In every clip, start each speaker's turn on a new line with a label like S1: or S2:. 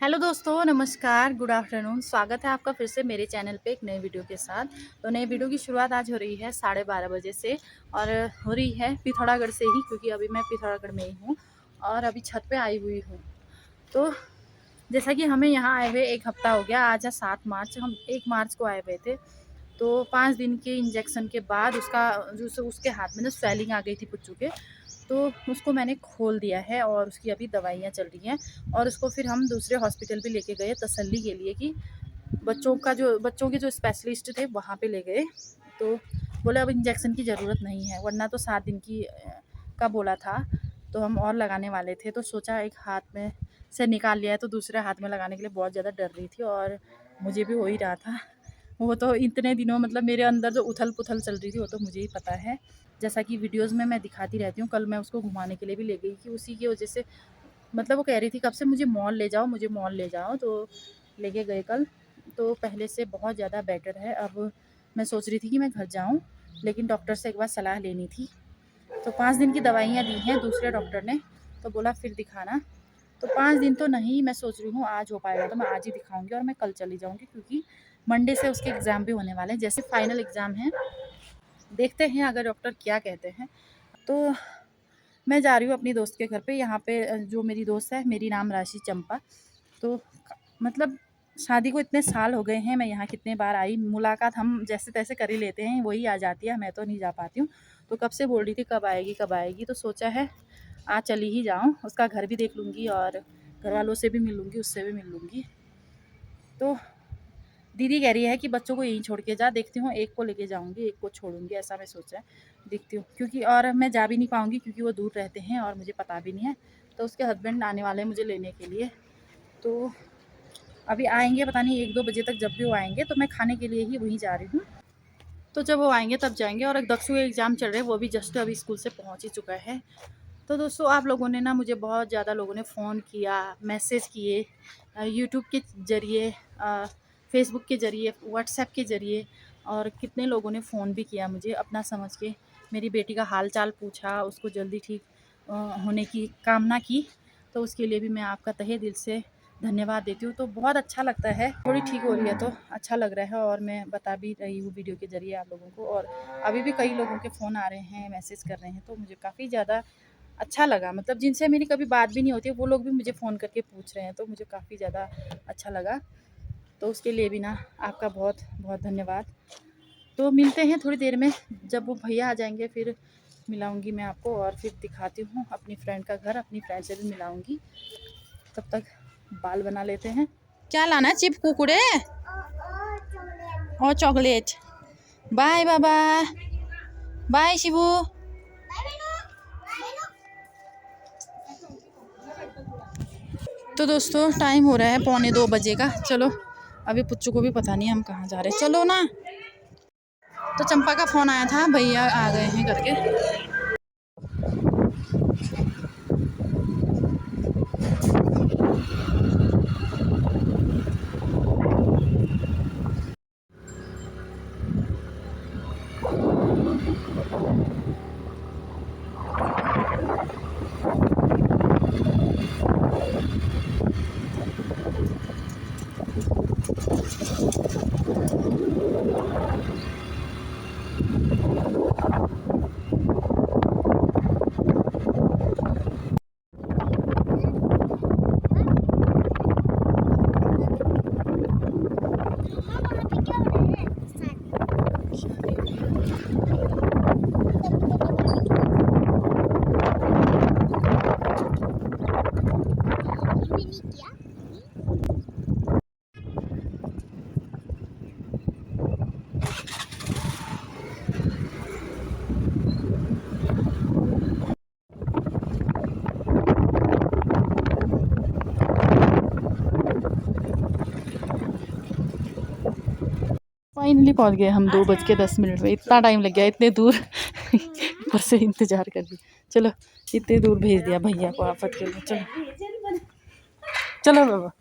S1: Hello दोस्तों, नमस्कार, good afternoon. स्वागत है आपका फिर से मेरे चैनल पे एक नए वीडियो के साथ। तो नए वीडियो की शुरुआत आज हो रही है 12:30 बजे से और हो रही है पिथौरागढ़ से ही, क्योंकि अभी मैं पिथौरागढ़ में ही हूँ और अभी छत पे आई हुई हूँ। तो जैसा कि हमें यहाँ आए हुए 1 हफ्ता हो गया। आज है 7 मार्च, हम 1 मार्च को आए हुए थे। तो 5 दिन के इंजेक्शन के बाद उसके हाथ में ना स्वेलिंग आ गई थी पुच्चू के, तो उसको मैंने खोल दिया है और उसकी अभी दवाइयाँ चल रही हैं। और उसको फिर हम दूसरे हॉस्पिटल भी लेके गए तसल्ली के लिए कि बच्चों के जो स्पेशलिस्ट थे वहाँ पे ले गए। तो बोले अब इंजेक्शन की ज़रूरत नहीं है, वरना तो 7 दिन का बोला था। तो हम और लगाने वाले थे, तो सोचा एक हाथ में से निकाल लिया है तो दूसरे हाथ में लगाने के लिए बहुत ज़्यादा डर रही थी और मुझे भी हो ही रहा था। वो तो इतने दिनों मतलब मेरे अंदर जो उथल-पुथल चल रही थी वो तो मुझे ही पता है। जैसा कि वीडियोज़ में मैं दिखाती रहती हूँ, कल मैं उसको घुमाने के लिए भी ले गई कि उसी की वजह से मतलब वो कह रही थी कब से मुझे मॉल ले जाओ, मुझे मॉल ले जाओ, तो लेके गए कल। तो पहले से बहुत ज़्यादा बेटर है। अब मैं सोच रही थी कि मैं घर जाऊँ, लेकिन डॉक्टर से एक बार सलाह लेनी थी। तो 5 दिन की दवाइयाँ दी हैं दूसरे डॉक्टर ने, तो बोला फिर दिखाना। तो 5 दिन तो नहीं, मैं सोच रही हूँ आज हो पाएगा तो मैं आज ही दिखाऊँगी और मैं कल चली जाऊँगी, क्योंकि मंडे से उसके एग्ज़ाम भी होने वाले हैं, जैसे फाइनल एग्ज़ाम है। देखते हैं अगर डॉक्टर क्या कहते हैं। तो मैं जा रही हूँ अपनी दोस्त के घर पे। यहाँ पे जो मेरी दोस्त है, मेरी नाम राशि चंपा। तो मतलब शादी को इतने साल हो गए हैं, मैं यहाँ कितने बार आई, मुलाकात हम जैसे तैसे कर ही लेते हैं, वही आ जाती है, मैं तो नहीं जा पाती हूँ। तो कब से बोल रही थी कब आएगी कब आएगी, तो सोचा है आज चली ही जाऊँ। उसका घर भी देख लूँगी और घर वालों से भी मिल लूँगी, उससे भी मिल लूँगी। तो दीदी कह रही है कि बच्चों को यहीं छोड़ के जा। देखती हूँ, एक को लेके जाऊँगी, एक को छोड़ूँगी, ऐसा मैं सोचा है। देखती हूँ, क्योंकि और मैं जा भी नहीं पाऊँगी क्योंकि वो दूर रहते हैं और मुझे पता भी नहीं है। तो उसके हस्बैंड आने वाले हैं मुझे लेने के लिए। तो अभी आएँगे, पता नहीं 1-2 बजे तक जब भी वो आएँगे, तो मैं खाने के लिए ही वहीं जा रही हूँ। तो जब वो आएँगे तब जाएँगे। और एक दक्षु के एग्ज़ाम चल रहे हैं, वो भी जस्ट अभी स्कूल से पहुँच ही चुका है। तो दोस्तों, आप लोगों ने ना मुझे बहुत ज़्यादा लोगों ने फ़ोन किया, मैसेज किए, यूट्यूब के ज़रिए, फ़ेसबुक के ज़रिए, व्हाट्सएप के ज़रिए, और कितने लोगों ने फ़ोन भी किया मुझे अपना समझ के। मेरी बेटी का हाल-चाल पूछा, उसको जल्दी ठीक होने की कामना की। तो उसके लिए भी मैं आपका तहे दिल से धन्यवाद देती हूँ। तो बहुत अच्छा लगता है, थोड़ी ठीक हो रही है तो अच्छा लग रहा है, और मैं बता भी रही हूँ वीडियो के ज़रिए आप लोगों को। और अभी भी कई लोगों के फ़ोन आ रहे हैं, मैसेज कर रहे हैं, तो मुझे काफ़ी ज़्यादा अच्छा लगा। मतलब जिनसे मेरी कभी बात भी नहीं होती, वो लोग भी मुझे फ़ोन करके पूछ रहे हैं, तो मुझे काफ़ी ज़्यादा अच्छा लगा। तो उसके लिए भी ना आपका बहुत बहुत धन्यवाद। तो मिलते हैं थोड़ी देर में, जब वो भैया आ जाएंगे फिर मिलाऊंगी मैं आपको, और फिर दिखाती हूँ अपनी फ्रेंड का घर, अपनी फ्रेंड से भी मिलाऊंगी। तब तक बाल बना लेते हैं। क्या लाना है? चिप, कुरकुरे और चॉकलेट। बाय बाबा, बाय शिबू। तो दोस्तों, टाइम हो रहा है 1:45 बजे का। चलो, अभी पुच्चू को भी पता नहीं हम कहाँ जा रहे हैं, चलो ना। तो चंपा का फ़ोन आया था, भैया आ गए हैं करके। फाइनली पहुंच गए हम 2:10 में। इतना टाइम लग गया, इतने दूर ऊपर से इंतज़ार कर लिया। चलो, इतने दूर भेज दिया भैया को आफत के लिए। चलो चलो बाबा।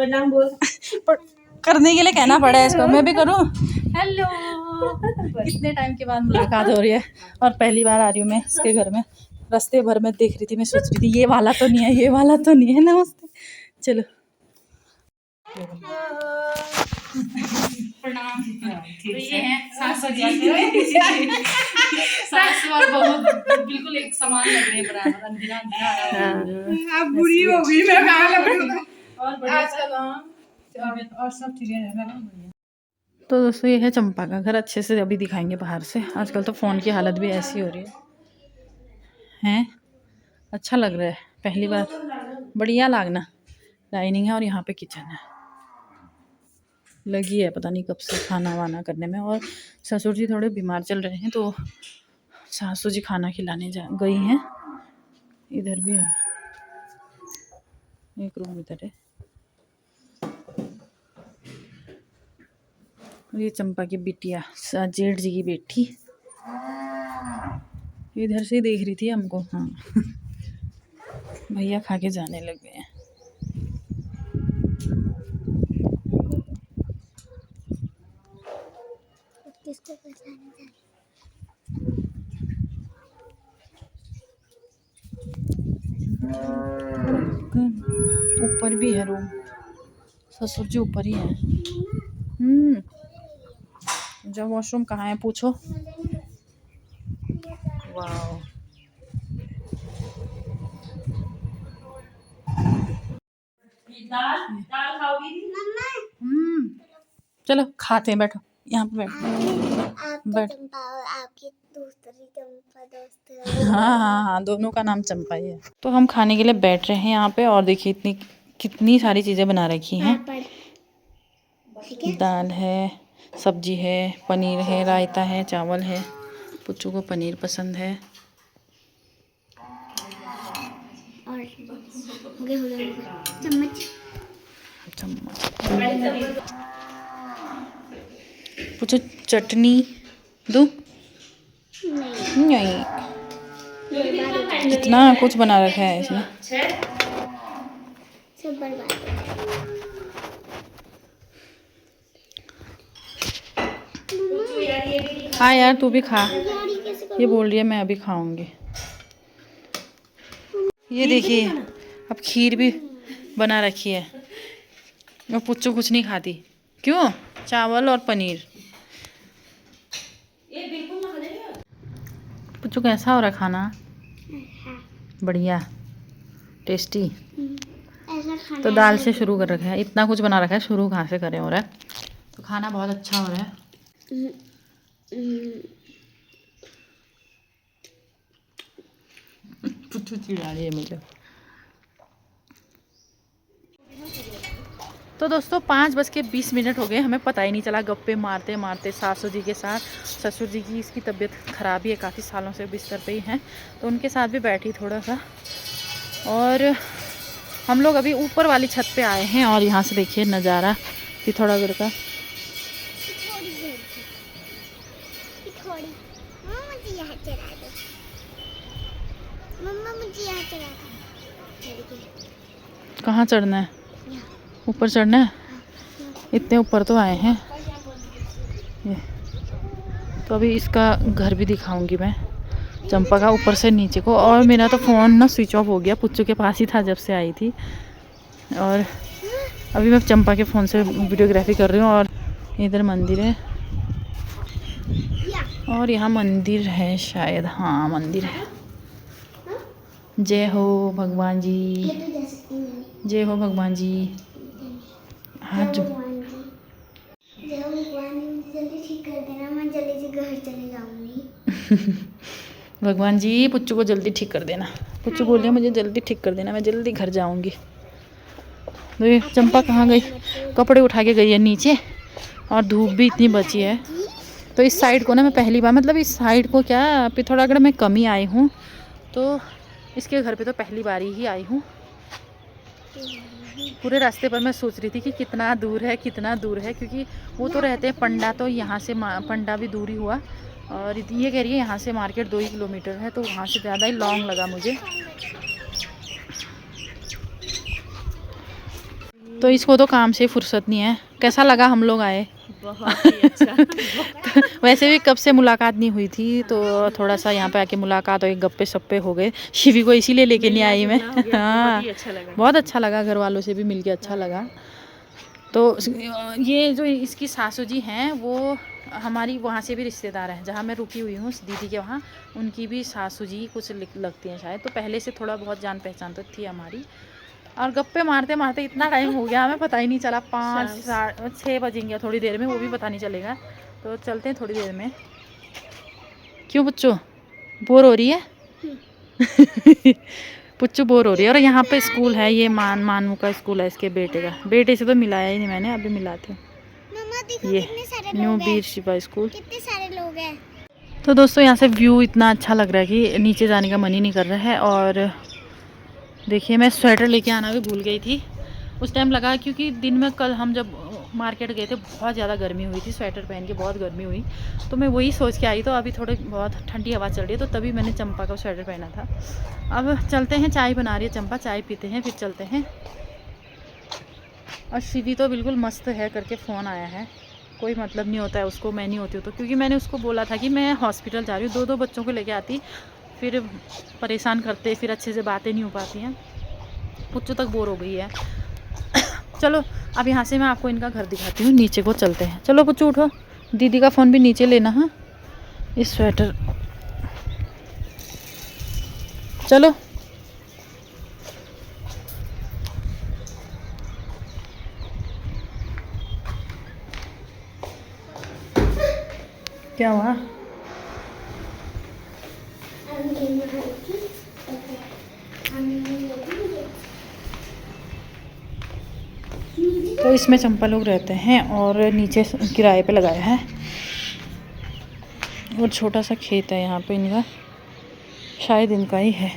S1: नाम बोल करने के लिए कहना पड़ा है इसको, मैं भी करूं। हेलो, कितने टाइम के बाद मुलाकात हो रही है और पहली बार आ रही हूँ मैं इसके घर में। रास्ते भर में देख रही थी, मैं सोच रही थी ये वाला तो नहीं है, ये वाला तो नहीं है। नमस्ते, चलो प्रणाम। तो ये है सासू जी। सासू और बहू बिल्कुल एक समान लग रहे हैं, बराबर अंधेरा अंधेरा।
S2: आप बुरी हो गई, मैं कहाँ लग रही हूँ।
S1: और बढ़िया
S2: और सब ठीक है।
S1: तो दोस्तों ये है चंपा का घर, अच्छे से अभी दिखाएंगे बाहर से। आजकल तो फ़ोन की हालत भी ऐसी हो रही है हैं। अच्छा लग रहा है, पहली बार बढ़िया लागना। डाइनिंग है और यहाँ पे किचन है, लगी है पता नहीं कब से खाना वाना करने में। और ससुर जी थोड़े बीमार चल रहे हैं, तो सासू जी खाना खिलाने जा गई हैं। इधर भी है एक रूम, इधर है। और ये चंपा की बिटिया जेठ जी की बेटी इधर से देख रही थी हमको। हाँ भैया खा के जाने लग गए हैं। ऊपर भी है रूम, ससुर जी ऊपर ही है। जब वॉशरूम कहाँ है पूछो। वाह, दाल खाओगी? चलो खाते हैं, बैठो यहाँ पे बैठो।
S3: आपकी दूसरी चंपा दोस्त।
S1: हाँ, दोनों का नाम चंपा ही है। तो हम खाने के लिए बैठ रहे हैं यहाँ पे, और देखिए इतनी कितनी सारी चीज़ें बना रखी हैं। दाल है, सब्जी है, पनीर है, रायता है, चावल है। पुच्चू को पनीर पसंद है।
S3: और चम्मच
S1: पुच्चू चटनी दूँ? नहीं, कितना कुछ बना रखा है इसमें।
S3: सब बर्बाद।
S1: हाँ यार तू भी खा, ये बोल रही है मैं अभी खाऊंगी। ये देखिए अब खीर भी बना रखी है, और पुच्चू कुछ नहीं खाती। क्यों? चावल और पनीर। पुच्चू कैसा हो रहा है खाना? बढ़िया, टेस्टी। तो दाल से शुरू कर रखा है, इतना कुछ बना रखा है, शुरू कहाँ से करें हो रहा है। तो खाना बहुत अच्छा हो रहा है। पुच्चू चिढ़ा रही है मुझे। तो दोस्तों 5:20 हो गए, हमें पता ही नहीं चला, गप्पे मारते मारते सासू जी के साथ। ससुर जी की इसकी तबीयत ख़राब ही है, काफ़ी सालों से बिस्तर पे ही हैं, तो उनके साथ भी बैठी थोड़ा सा। और हम लोग अभी ऊपर वाली छत पे आए हैं, और यहाँ से देखिए नज़ारा पिथौरागढ़ का। कहाँ चढ़ना है? ऊपर चढ़ना है? इतने ऊपर तो आए हैं ये। तो अभी इसका घर भी दिखाऊंगी मैं, चंपा का, ऊपर से नीचे को। और मेरा तो फ़ोन ना स्विच ऑफ हो गया, पुच्चू के पास ही था जब से आई थी। और अभी मैं चंपा के फ़ोन से वीडियोग्राफी कर रही हूँ। और इधर मंदिर है, और यहाँ मंदिर है शायद। हाँ मंदिर है। जय हो भगवान जी, जय हो भगवान जी। हाथ जो
S3: जल्दी ठीक कर देना, मैं जल्दी से घर चले जाऊंगी।
S1: भगवान जी पुच्चू को जल्दी ठीक कर देना। पुच्चू बोल रही है मुझे जल्दी ठीक कर देना, मैं जल्दी घर जाऊंगी। तो ये चंपा कहाँ गई? कपड़े उठा के गई है नीचे, और धूप भी इतनी बची है। तो इस साइड को ना मैं पहली बार, मतलब इस साइड को क्या पिथौरागढ़ में कम ही आई हूँ, तो इसके घर पे तो पहली बार ही आई हूँ। पूरे रास्ते पर मैं सोच रही थी कि कितना दूर है, कितना दूर है, क्योंकि वो तो रहते हैं पंडा, तो यहाँ से पंडा भी दूर ही हुआ। और ये कह रही है यहाँ से मार्केट 2 ही किलोमीटर है, तो वहाँ से ज़्यादा ही लॉन्ग लगा मुझे। तो इसको तो काम से फुर्सत नहीं है, कैसा लगा हम लोग आए?
S2: बहुत ही अच्छा।
S1: वैसे भी कब से मुलाकात नहीं हुई थी, तो थोड़ा सा यहाँ पे आके मुलाकात और गप्पे सप्पे हो गए। शिवी को इसीलिए लेके नहीं आई मैं। हाँ, बहुत अच्छा लगा, घर वालों से भी मिलके अच्छा लगा। तो ये जो इसकी सासू जी हैं वो हमारी वहाँ से भी रिश्तेदार हैं, जहाँ मैं रुकी हुई हूँ दीदी के वहाँ, उनकी भी सासू जी कुछ लगती हैं शायद। तो पहले से थोड़ा बहुत जान पहचान तो थी हमारी। और गप्पे मारते मारते इतना टाइम हो गया, हमें पता ही नहीं चला। 5-6 बजेंगे थोड़ी देर में, वो भी पता नहीं चलेगा। तो चलते हैं थोड़ी देर में। क्यों बच्चों, बोर हो रही है? पुच्चू बोर हो रही है। और यहाँ पे स्कूल है, ये मानू का स्कूल है, इसके बेटे का। बेटे से तो मिलाया ही नहीं मैंने, अभी मिलाती हूँ। ये न्यू बीर शिवा स्कूल।
S3: कितने सारे लोग हैं।
S1: तो दोस्तों यहाँ से व्यू इतना अच्छा लग रहा है कि नीचे जाने का मन ही नहीं कर रहा है। और देखिए मैं स्वेटर लेके आना भी भूल गई थी उस टाइम लगा, क्योंकि दिन में कल हम जब मार्केट गए थे बहुत ज़्यादा गर्मी हुई थी, स्वेटर पहन के बहुत गर्मी हुई, तो मैं वही सोच के आई। तो अभी थोड़ी बहुत ठंडी हवा चल रही है, तो तभी मैंने चंपा का स्वेटर पहना था। अब चलते हैं, चाय बना रही है चंपा, चाय पीते हैं फिर चलते हैं। और शिवी तो बिल्कुल मस्त है करके फ़ोन आया है, कोई मतलब नहीं होता है उसको, मैं नहीं होती हूँ तो, क्योंकि मैंने उसको बोला था कि मैं हॉस्पिटल जा रही हूँ, 2 बच्चों को लेके आती, फिर परेशान करते, फिर अच्छे से बातें नहीं हो पाती हैं। पुच्चू तक बोर हो गई है। चलो अब यहाँ से मैं आपको इनका घर दिखाती हूँ, नीचे को चलते हैं। चलो पुच्चू उठो, दीदी का फ़ोन भी नीचे लेना। हाँ, इस स्वेटर, चलो। क्या हुआ? तो इसमें चंपा लोग रहते हैं और नीचे किराए पे लगाया है। और छोटा सा खेत है यहाँ पे इनका, शायद इनका ही है।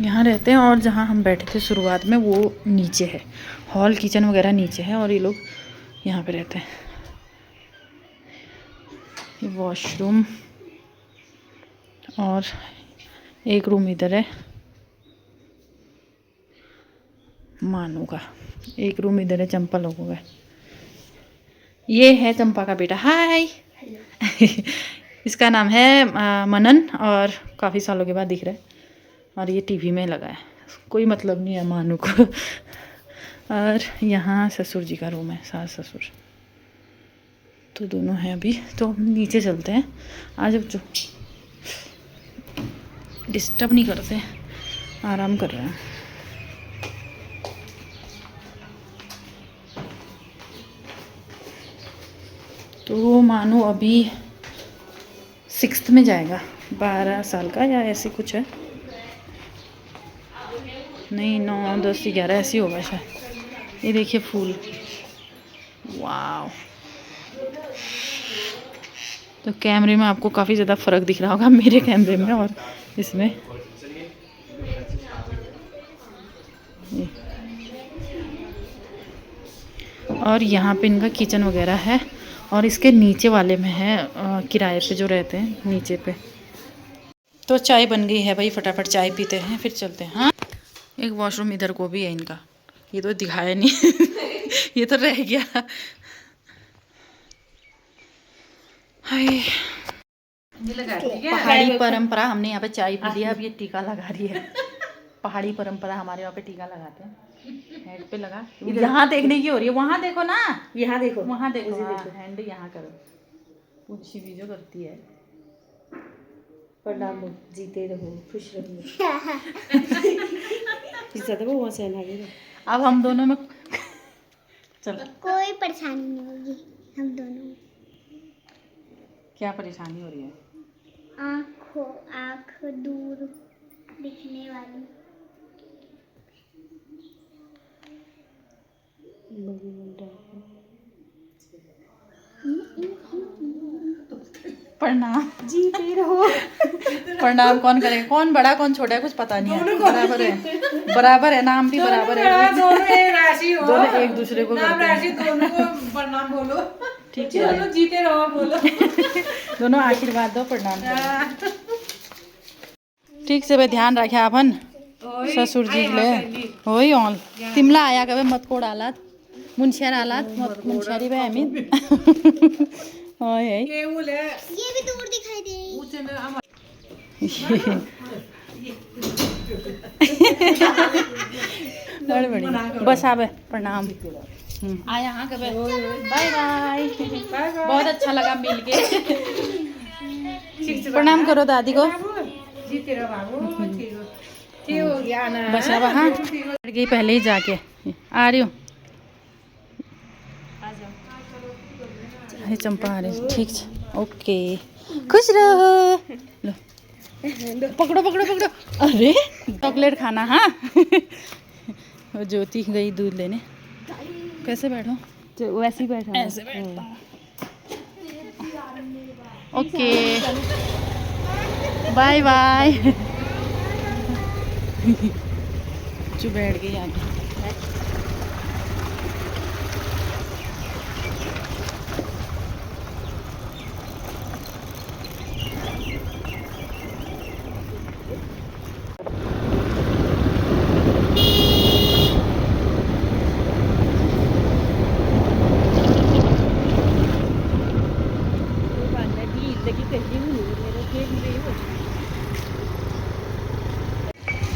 S1: यहाँ रहते हैं। और जहाँ हम बैठे थे शुरुआत में वो नीचे है, हॉल किचन वगैरह नीचे है, और ये लोग यहाँ पे रहते हैं। ये वॉशरूम और एक रूम इधर है मानू का, एक रूम इधर है चंपा लोगों का। ये है चंपा का बेटा, हाय। इसका नाम है मनन, और काफ़ी सालों के बाद दिख रहा है। और ये टीवी में लगा है, कोई मतलब नहीं है मानू को। और यहाँ ससुर जी का रूम है, सास ससुर तो दोनों हैं अभी। तो हम नीचे चलते हैं, आज अब जो डिस्टर्ब नहीं करते, आराम कर रहे हैं। तो मानो अभी 6th में जाएगा, 12 साल का या ऐसे कुछ है, नहीं 9, 10, 11 ऐसी होगा शायद। ये देखिए फूल, वाव। तो कैमरे में आपको काफ़ी ज़्यादा फ़र्क दिख रहा होगा मेरे कैमरे में और इसमें। और यहाँ पे इनका किचन वगैरह है, और इसके नीचे वाले में है किराए पे जो रहते हैं नीचे पे। तो चाय बन गई है भाई, फटाफट चाय पीते हैं फिर चलते हैं। हाँ, एक वॉशरूम इधर को भी है इनका, ये तो दिखाया नहीं। ये तो रह गया। हाय, पहाड़ी परंपरा, हमने यहाँ पे चाय पी लिया, अब ये टीका लगा रही है। पहाड़ी परंपरा हमारे यहाँ पे टीका लगाते हैं, हेड पे लगा। यहाँ देखने की हो रही है, वहाँ देखो ना, यहाँ देखो, वहाँ देखो, हैंड यहाँ करो, पूछी भी जो करती है।
S2: प्रणाम, जीते रहो, खुश रहो। अब
S1: हम दोनों में चलो,
S3: कोई परेशानी नहीं होगी हम दोनों में।
S1: क्या परेशानी हो रही है?
S3: आँख दूर दिखने वाली।
S1: प्रणाम, जीते रहो। प्रणाम कौन करेगा, कौन बड़ा कौन छोटा है कुछ पता नहीं है, बराबर है, बराबर है, नाम भी बराबर है,
S2: दोनों एक राशि हो,
S1: दोनों एक दूसरे को
S2: नाम राशि, दोनों को प्रणाम बोलो।
S1: ठीक है,
S2: दोनों जीते रहो बोलो।
S1: दोनों आशीर्वाद दो, प्रणाम करो। ठीक से भाई ध्यान रखे आपन, ससुर जी ले होई ऑल तिमला आया कबे मत कोड आलात मुनशर आलात मत मुनशरी बे अमिन होय है
S2: ये वो ले
S3: ये भी दूर दिखाई दे रही
S2: ऊंचे में हम
S1: बड़े बड़ी बस आबे प्रणाम आया हाँ कबे बाय बाय बहुत अच्छा लगा मिल के प्रणाम करो दादी को
S2: जीते रहो बाबू ठीक हो गया ना
S1: बस अब हाँ बैठ गई पहले ही जाके आ रही हूँ अरे चंपा आ रही ठीक है ओके खुश रहो लो पकड़ो पकड़ो पकड़ो अरे चॉकलेट खाना हाँ वो ज्योति गई दूध लेने कैसे बैठो
S2: वैसे ही बैठा
S1: ऐसे बैठता हूँ ओके बाय बाय जो बैठ गई आगे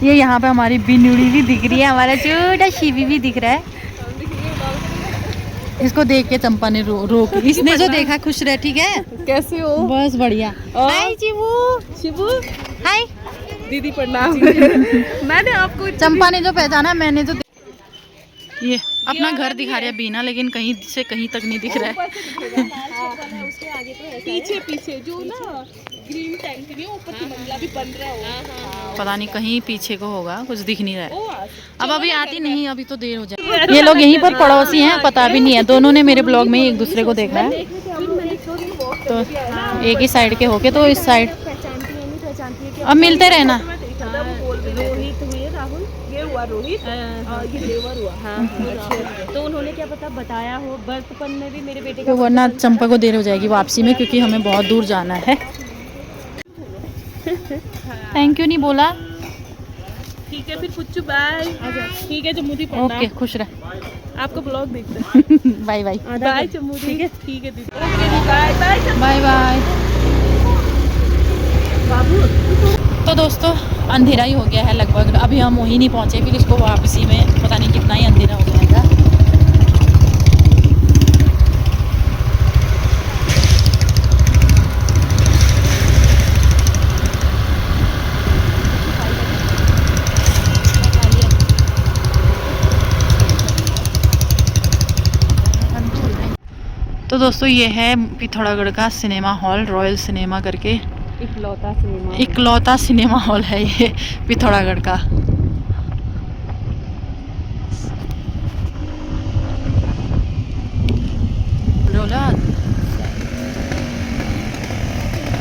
S1: ये यहाँ पे हमारी बिनुड़ी भी दिख रही है हमारा छोटा शिवी भी दिख रहा है इसको देख के चंपा ने रोक इसने जो देखा खुश रहे ठीक है
S2: कैसे हो
S1: बस बढ़िया हाय शिवू
S2: शिबू
S1: हाय
S2: दीदी प्रणाम मैंने आपको
S1: चंपा ने जो पहचाना मैंने जो ये अपना घर दिखा रहा है बीना लेकिन कहीं से कहीं तक नहीं दिख रहा है
S2: पीछे पीछे जो ना ग्रीन टैंक नहीं ऊपर की मंजिला भी बन रहा है
S1: पता नहीं कहीं पीछे को होगा कुछ दिख नहीं रहा है अब अभी आती नहीं अभी तो देर हो जाए ये लोग यहीं पर पड़ोसी हैं पता भी नहीं है दोनों ने मेरे ब्लॉग में एक दूसरे को देखा है तो एक ही साइड के होके तो इस साइड अब मिलते रहना
S2: रोहित हुए राहुल ये हुआ रोहित ये देवर हुआ तो उन्होंने क्या पता बताया हो बचपन में भी मेरे बेटे
S1: तो वरना चंपा को देर हो जाएगी वापसी में क्योंकि हमें बहुत दूर जाना है थैंक यू नहीं बोला
S2: ठीक है फिर पुच्चू बाय ठीक है जम्मू दी
S1: ओके खुश रह
S2: आपका ब्लॉग देखते हैं
S1: बाय बाय
S2: बाय जम्मू ठीक है दीदी okay bye bye
S1: bye bye तो दोस्तों अंधेरा ही हो गया है लगभग अभी हम वहीं नहीं पहुंचे फिर इसको वापसी में पता नहीं कितना ही अंधेरा हो जाएगा तो दोस्तों ये है पिथौरागढ़ का सिनेमा हॉल रॉयल सिनेमा करके इकलौता सिनेमा हॉल है ये पिथौरागढ़ का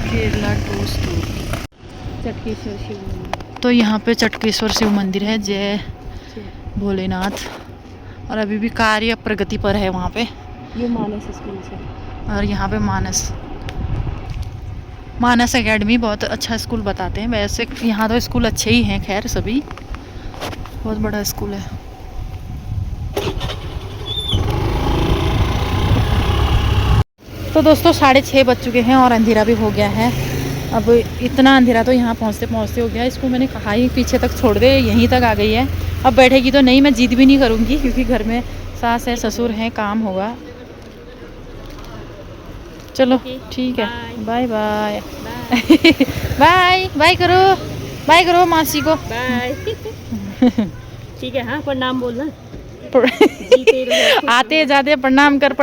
S1: केरला टूर्स टूर
S2: चटकेश्वर शिव मंदिर
S1: तो यहाँ पे चटकेश्वर शिव मंदिर है जय भोलेनाथ और अभी भी कार्य प्रगति पर है वहाँ पे
S2: ये मानस स्कूल से
S1: और यहाँ पे मानस एकेडमी बहुत अच्छा स्कूल बताते हैं वैसे यहाँ तो स्कूल अच्छे ही हैं खैर सभी बहुत बड़ा स्कूल है तो दोस्तों 6:30 बज चुके हैं और अंधेरा भी हो गया है अब इतना अंधेरा तो यहाँ पहुँचते पहुँचते हो गया इसको मैंने कहा ही पीछे तक छोड़ दे यहीं तक आ गई है अब बैठेगी तो नहीं मैं जिद भी नहीं करूँगी क्योंकि घर में सास है ससुर हैं काम होगा चलो ठीक है बाय बाय बाय बाय करो मासी को
S2: बाय ठीक है हाँ प्रणाम बोलना
S1: आते जाते प्रणाम कर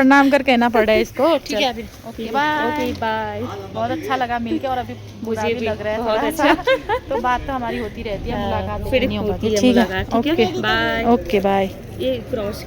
S1: कहना पड़ रहा है इसको ठीक है फिर ओके बाय
S2: बाय
S1: बहुत अच्छा लगा मिलके और अभी मुझे भी लग रहा है
S2: बहुत
S1: अच्छा तो बात तो हमारी होती रहती है मुलाकात
S2: फिर
S1: नहीं हो
S2: होती
S1: पाती
S2: है
S1: ठीक है
S2: मुलाकात, ठीक है?
S1: ओके
S2: बाय
S1: ओके बाय
S2: ये क्रॉस